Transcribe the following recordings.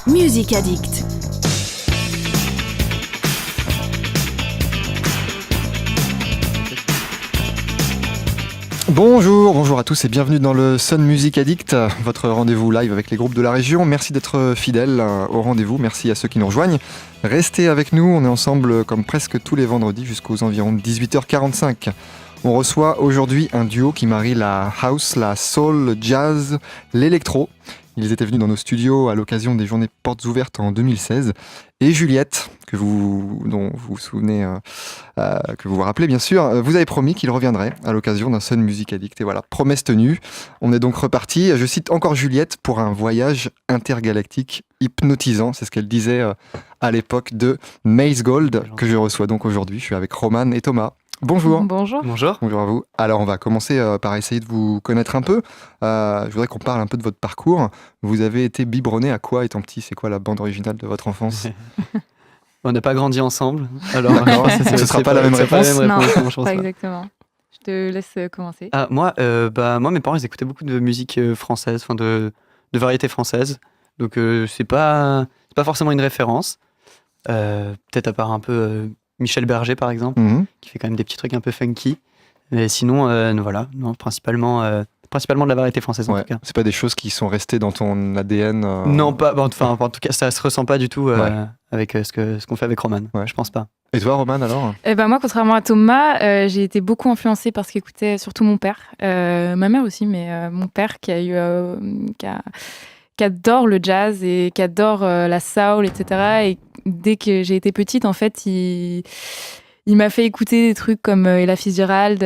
Musique Addict. Bonjour à tous et bienvenue dans le Sun Music Addict, votre rendez-vous live avec les groupes de la région. Merci d'être fidèles au rendez-vous, merci à ceux qui nous rejoignent. Restez avec nous, on est ensemble comme presque tous les vendredis jusqu'aux environs de 18h45. On reçoit aujourd'hui un duo qui marie la house, la soul, le jazz, l'électro. Ils étaient venus dans nos studios à l'occasion des journées portes ouvertes en 2016. Et Juliette, dont vous vous souvenez, que vous vous rappelez bien sûr, vous avez promis qu'il reviendrait à l'occasion d'un Sun Music Addict. Et voilà, promesse tenue. On est donc reparti. Je cite encore Juliette pour un voyage intergalactique hypnotisant. C'est ce qu'elle disait à l'époque de Maze Gold, que je reçois donc aujourd'hui. Je suis avec Roman et Thomas. Bonjour. Bonjour. Bonjour à vous. Alors on va commencer par essayer de vous connaître un peu. Je voudrais qu'on parle un peu de votre parcours. Vous avez été biberonné à quoi étant petit? C'est quoi la bande originale de votre enfance? On n'a pas grandi ensemble. Alors, ce ne sera pas la même réponse. Non, je pense pas pas. exactement. Je te laisse commencer. Moi, mes parents ils écoutaient beaucoup de musique française, enfin de variété française. Donc c'est pas forcément une référence. Peut-être à part un peu Michel Berger par exemple, qui fait quand même des petits trucs un peu funky. Mais sinon, principalement de la variété française en tout cas. C'est pas des choses qui sont restées dans ton ADN Non, pas. Enfin, en tout cas, ça se ressent pas du tout avec ce qu'on fait avec Roman. Ouais. Je pense pas. Et toi, Roman, alors? Moi, contrairement à Thomas, j'ai été beaucoup influencée par ce qu'écoutait surtout mon père. Ma mère aussi, mais mon père qui adore le jazz et qui adore la soul, etc. Et dès que j'ai été petite, en fait, il m'a fait écouter des trucs comme Ella Fitzgerald,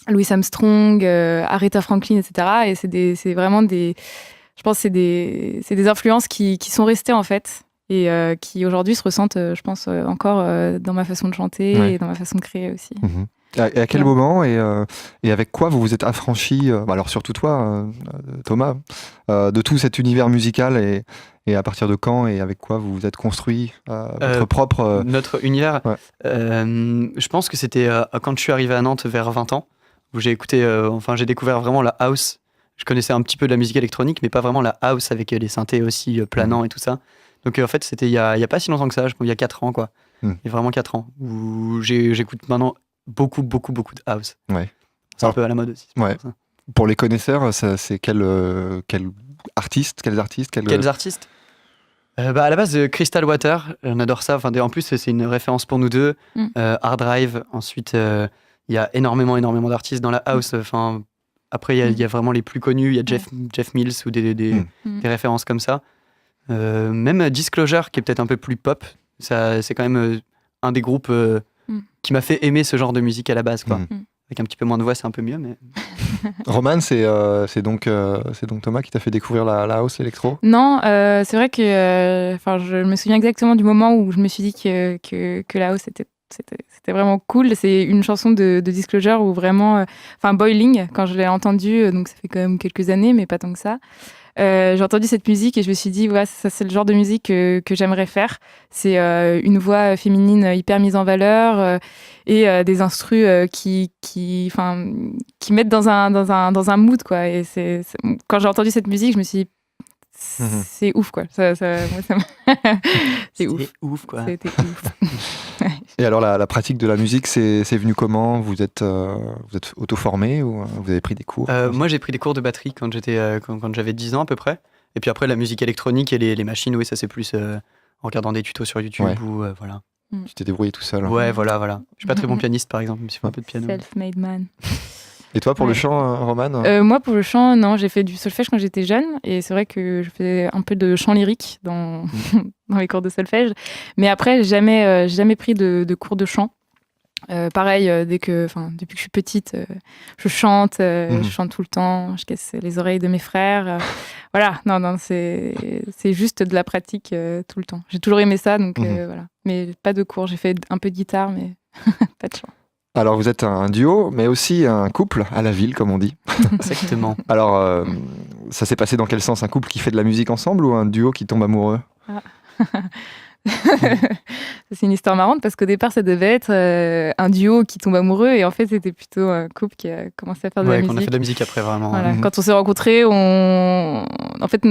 Louis Armstrong, Aretha Franklin, etc. Et c'est vraiment des influences qui sont restées en fait et qui aujourd'hui se ressentent, je pense, encore dans ma façon de chanter et dans ma façon de créer aussi. Et à quel moment et avec quoi vous vous êtes affranchi, alors surtout toi, Thomas, de tout cet univers musical et à partir de quand et avec quoi vous vous êtes construit votre propre... Notre univers, je pense que c'était quand je suis arrivé à Nantes vers 20 ans, où j'ai découvert vraiment la house. Je connaissais un petit peu de la musique électronique, mais pas vraiment la house avec les synthés aussi planants et tout ça. Donc en fait, c'était il y a pas si longtemps que ça, je pense il y a 4 ans, quoi. Il y a vraiment 4 ans, où j'écoute maintenant beaucoup de house. Ouais. C'est un peu à la mode aussi. Ouais. Pour les connaisseurs, c'est quels artistes Quels artistes à la base, Crystal Water, on adore ça. Enfin, en plus, c'est une référence pour nous deux. Hard Drive, ensuite, il y a énormément d'artistes dans la house. Enfin, après, il y a vraiment les plus connus. Il y a Jeff Mills ou des références comme ça. Même Disclosure, qui est peut-être un peu plus pop. Ça, c'est quand même un des groupes qui m'a fait aimer ce genre de musique à la base, quoi. Avec un petit peu moins de voix, c'est un peu mieux, mais... Roman, c'est donc Thomas qui t'a fait découvrir la house électro? Non, c'est vrai que je me souviens exactement du moment où je me suis dit que la house c'était vraiment cool. C'est une chanson de Disclosure où vraiment... Boiling, quand je l'ai entendue, donc ça fait quand même quelques années, mais pas tant que ça. J'ai entendu cette musique et je me suis dit, ça c'est le genre de musique que j'aimerais faire. C'est une voix féminine hyper mise en valeur et des instrus qui mettent dans un mood, quoi. Et quand j'ai entendu cette musique, je me suis dit, c'est ouf, quoi. C'est ouf. ouf, quoi. C'était ouf. Et alors la pratique de la musique, c'est venu comment? Vous êtes auto-formé ou vous avez pris des cours? Moi, j'ai pris des cours de batterie quand j'avais 10 ans à peu près. Et puis après, la musique électronique et les machines, oui, ça c'est plus en regardant des tutos sur YouTube ou voilà. Tu t'es débrouillé tout seul? Ouais, voilà. Je suis pas très bon pianiste, par exemple, même si je fais un peu de piano. Self-made man. Et toi, pour le chant, Roman? Moi, pour le chant, non, j'ai fait du solfège quand j'étais jeune. Et c'est vrai que je faisais un peu de chant lyrique dans les cours de solfège. Mais après, j'ai jamais pris de cours de chant. Pareil, depuis que je suis petite, je chante tout le temps, je casse les oreilles de mes frères. Voilà, non, c'est juste de la pratique tout le temps. J'ai toujours aimé ça, donc voilà. Mais pas de cours, j'ai fait un peu de guitare, mais pas de chant. Alors vous êtes un duo, mais aussi un couple à la ville, comme on dit. Exactement. Alors, ça s'est passé dans quel sens? Un couple qui fait de la musique ensemble ou un duo qui tombe amoureux? C'est une histoire marrante parce qu'au départ, ça devait être un duo qui tombe amoureux et en fait, c'était plutôt un couple qui a commencé à faire de la musique. Qu'on a fait de la musique après, vraiment. Voilà. Quand on s'est rencontrés, en fait,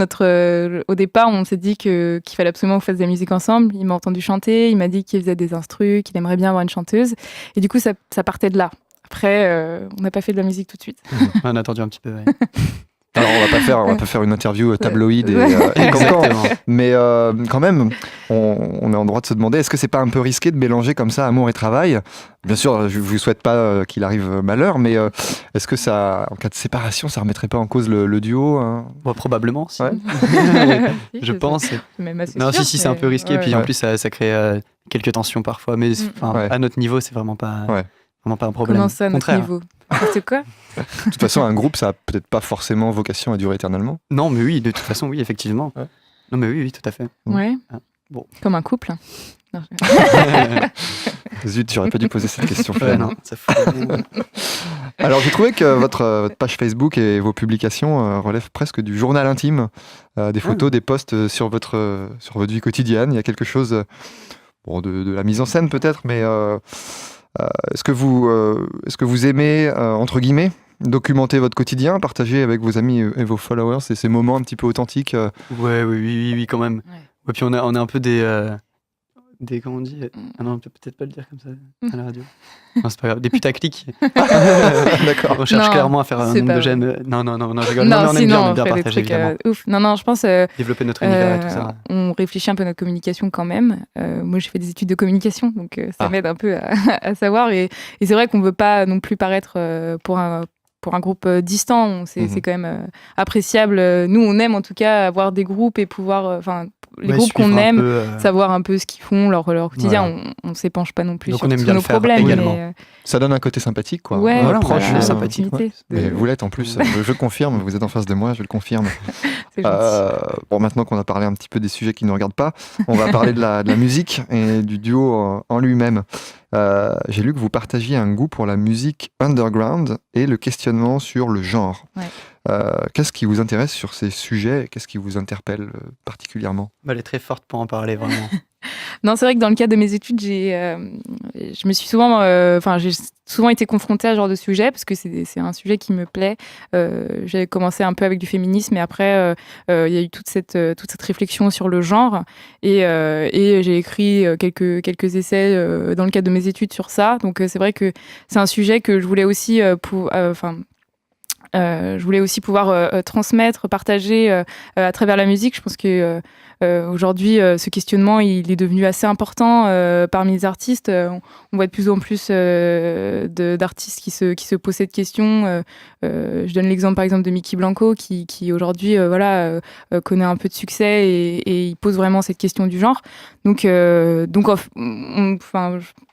au départ, on s'est dit qu'il fallait absolument qu'on fasse de la musique ensemble. Il m'a entendu chanter, il m'a dit qu'il faisait des instrus, qu'il aimerait bien avoir une chanteuse. Et du coup, ça partait de là. Après, on n'a pas fait de la musique tout de suite. On a attendu un petit peu, ouais. Alors on va pas faire une interview tabloïd et Exactement. mais quand même, on est en droit de se demander, est-ce que c'est pas un peu risqué de mélanger comme ça amour et travail ? Bien sûr, je vous souhaite pas qu'il arrive malheur, mais est-ce que ça, en cas de séparation, ça remettrait pas en cause le duo hein ? Probablement, si. Ouais. Je pense. Même assez Non, sûr, si, c'est un peu risqué. ouais. Puis en plus, ça crée quelques tensions parfois. Mais à notre niveau, c'est vraiment pas un problème. Comment ça, à notre niveau ? C'est quoi ? De toute façon, un groupe, ça a peut-être pas forcément vocation à durer éternellement. Non, mais oui, de toute façon, oui, effectivement. Ouais. Non, mais oui, tout à fait. Ouais. Bon. Comme un couple. Non, Zut, j'aurais pas dû poser cette question. Non, ça fout. Alors, j'ai trouvé que votre page Facebook et vos publications relèvent presque du journal intime. Des photos, des posts sur votre vie quotidienne. Il y a quelque chose de la mise en scène peut-être, mais est-ce que vous aimez, entre guillemets, documenter votre quotidien, partager avec vos amis et vos followers ces moments un petit peu authentiques Oui, quand même. Ouais. Et puis on est un peu des comment on dit Ah non, on peut peut-être pas le dire comme ça à la radio. Non, c'est pas grave. Des putaclics. D'accord. On cherche Non, clairement à faire un c'est nombre pas de j'aime. Non, je rigole. Non, on aime sinon, bien on ferait des partager, trucs évidemment. ouf. Non, je pense... Développer notre univers et tout ça. On réfléchit un peu à notre communication quand même. Moi, j'ai fait des études de communication, donc ça m'aide un peu à savoir. Et c'est vrai qu'on ne veut pas non plus paraître pour un groupe distant. C'est quand même appréciable. Nous, on aime en tout cas avoir des groupes et pouvoir... les groupes qu'on aime, savoir un peu ce qu'ils font, leur quotidien. Ouais. On ne s'épanche pas non plus donc sur on aime tous bien nos le faire problèmes. également. Mais, Ça donne un côté sympathique, quoi. Ouais, Voilà, proche, sympathique. Mais vous l'êtes en plus, je confirme, vous êtes en face de moi, je le confirme. C'est gentil. Bon, maintenant qu'on a parlé un petit peu des sujets qui ne nous regardent pas, on va parler de la musique et du duo en lui-même. J'ai lu que vous partagiez un goût pour la musique underground et le questionnement sur le genre. Ouais. Qu'est-ce qui vous intéresse sur ces sujets et qu'est-ce qui vous interpelle particulièrement ? Elle est très forte pour en parler, vraiment. Non, c'est vrai que dans le cadre de mes études, j'ai souvent été confrontée à ce genre de sujet parce que c'est un sujet qui me plaît. J'avais commencé un peu avec du féminisme et après, il y a eu toute cette réflexion sur le genre et j'ai écrit quelques essais dans le cadre de mes études sur ça. Donc c'est vrai que c'est un sujet que je voulais aussi pouvoir transmettre, partager à travers la musique. Je pense que aujourd'hui, ce questionnement, il est devenu assez important parmi les artistes. On voit de plus en plus d'artistes qui se posent cette question. Je donne l'exemple, par exemple, de Mickey Blanco, qui aujourd'hui connaît un peu de succès et il pose vraiment cette question du genre. Donc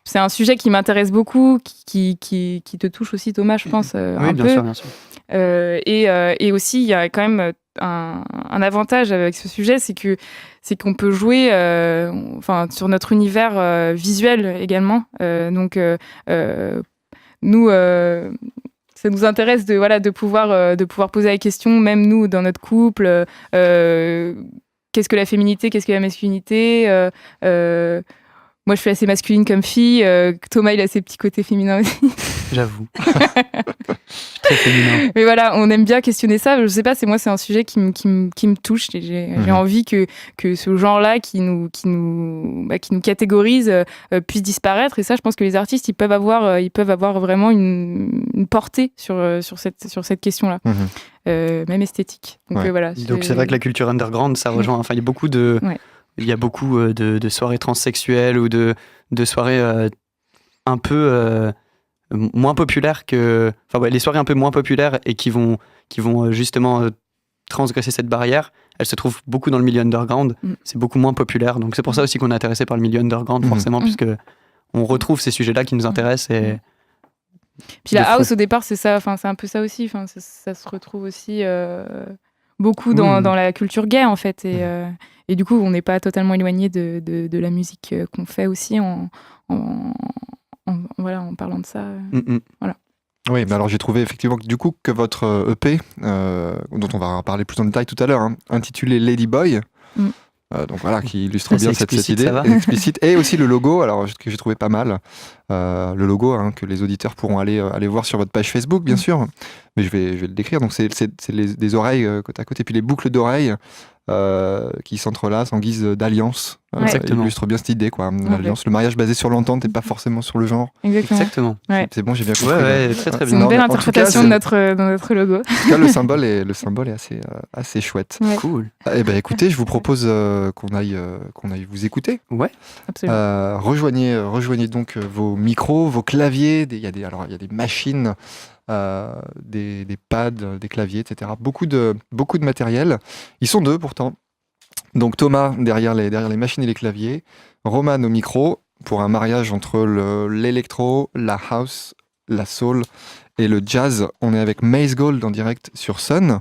c'est un sujet qui m'intéresse beaucoup, qui te touche aussi, Thomas, je pense, un peu. Bien sûr. Et aussi, il y a quand même un avantage avec ce sujet, c'est qu'on peut jouer sur notre univers visuel également. Nous, ça nous intéresse de pouvoir poser la question, même nous, dans notre couple, qu'est-ce que la féminité, qu'est-ce que la masculinité moi, je suis assez masculine comme fille. Thomas, il a ses petits côtés féminins aussi. J'avoue. Très féminin. Mais voilà, on aime bien questionner ça. Je sais pas, c'est un sujet qui me touche. J'ai envie que ce genre-là qui nous catégorise puisse disparaître. Et ça, je pense que les artistes, ils peuvent avoir vraiment une portée sur cette question-là. Même esthétique. Donc voilà. Donc c'est vrai que la culture underground, ça rejoint. Enfin, il y a beaucoup de... Ouais. Il y a beaucoup de soirées transsexuelles ou de soirées un peu moins populaires les soirées un peu moins populaires et qui vont justement transgresser cette barrière. Elles se trouvent beaucoup dans le milieu underground. C'est beaucoup moins populaire. Donc c'est pour ça aussi qu'on est intéressé par le milieu underground, forcément, puisque on retrouve ces sujets-là qui nous intéressent. Et puis la house, au départ, c'est ça. Enfin, c'est un peu ça aussi. Enfin, ça se retrouve aussi beaucoup dans la culture gay, en fait. Et du coup, on n'est pas totalement éloigné de la musique qu'on fait aussi en parlant de ça. Voilà. Oui, mais alors j'ai trouvé effectivement que votre EP, dont on va en parler plus en détail tout à l'heure, intitulé Lady Boy, Donc voilà, qui illustre bien cette explicite, idée. ça va. Explicite. Et aussi le logo, alors que j'ai trouvé pas mal. Le logo que les auditeurs pourront aller voir sur votre page Facebook, bien sûr. Mais je vais le décrire. Donc c'est des oreilles côte à côte et puis les boucles d'oreilles qui s'entrelacent en guise d'alliance. Exactement. Illustre bien cette idée, quoi. L'alliance, le mariage basé sur l'entente et pas forcément sur le genre. Exactement. Ouais. C'est bon, j'ai bien compris. Ouais, très très C'est bien. une belle en tout cas, interprétation de notre logo. En tout cas, le symbole est assez chouette. Ouais. Cool. Eh ben, écoutez, je vous propose qu'on aille vous écouter. Ouais. Absolument. Rejoignez donc vos micros, vos claviers. Il y a des machines, des pads, des claviers, etc. Beaucoup de matériel. Ils sont deux pourtant. Donc Thomas derrière les machines et les claviers, Roman au micro pour un mariage entre l'électro, la house, la soul et le jazz. On est avec Maze Gold en direct sur Sun.